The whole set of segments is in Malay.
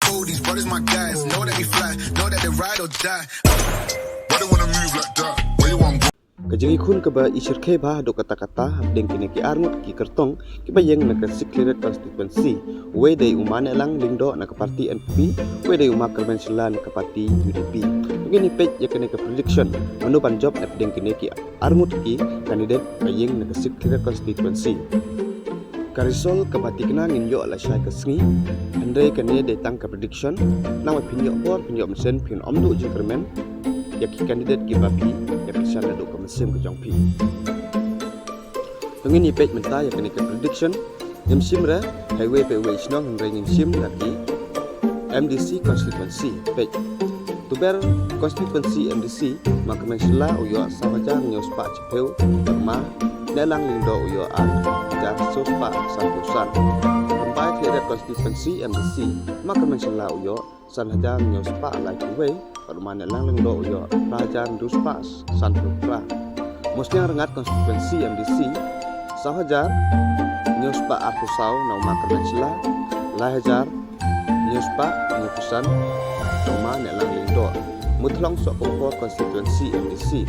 fool, these brothers my guys. Know that we fly, know that they ride or die. Why they wanna move like that? Where you want? Kajengi kun keba isir keba do kata-kata deng kini ki arngut ki kertong ki bayeng na ka secret constituency we dei umane lang lingdo na ka parti NPP we dei umak konvensional na ka parti UDP ngini pej ya kini ka prediction manu ban job at deng kini ki arngut ki kandidat bayeng na ka secret constituency karisol ka parti kena nginyo la syai ka sngi andai kani dei tang ka prediction nang pinyo bor pinyo mesin pin omdu jingkermen yaki kandidat ki bapi yaki syala do ka mesim ke jongpi ngini pej menta ya kini ka prediction yam simra highway pe we snong ngin sim lagi MDC constituency pej tuber constituency MDC makmensla uyo sawaja news pa chepeu ma nelang lindo uyo an jar sospa santusan tempat kira constituency MDC makmensla uyo sanhajar news pa like way permane lang lindo uyo rajan duspa santukra musnya rengat constituency MDC sahajar news pa akusau na makmensla lahajar news pa nyepusan permane lang lindo mutlong sok kompor constituency MDC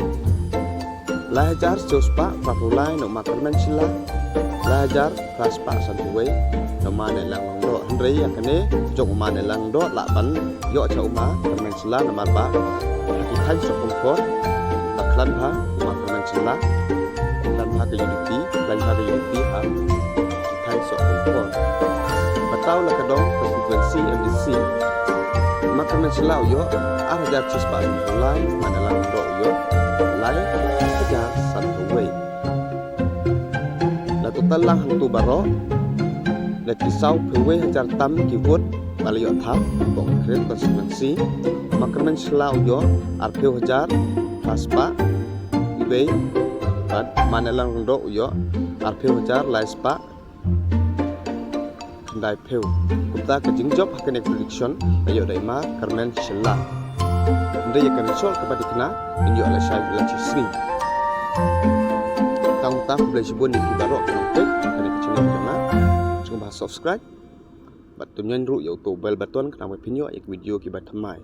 lahajar sospa papulai no makmensla lahajar raspa santuway no mane lang lindo Andrei yakane jok umane lang do laban yo cha uma konvensila nomor ba kita sok kompor taklan ha uma konvensila dan ha ke unity ha kita sok kompor batau la kadong constituency MDC maka konvensila yo arja cispa mulai mana lang do yo mulai kerja satu way la total lang hantu baro lagi sau pewe hajar tam kibut baliyo thap bong kren constituency makarmen selau yo arpeu hajar paspa ibe at manelang ndo yo arpeu hajar laispa kendai peu kita ke jingjob hakane prediction ayo daima karmen sela ndai ya kan sol kepada kena inyo ala syai la cisri tang tang boleh sibun di barok kontek hakane kecil jana subscribe bat tunyan ru YouTube bel baton kenapa video ik video ki bat thamai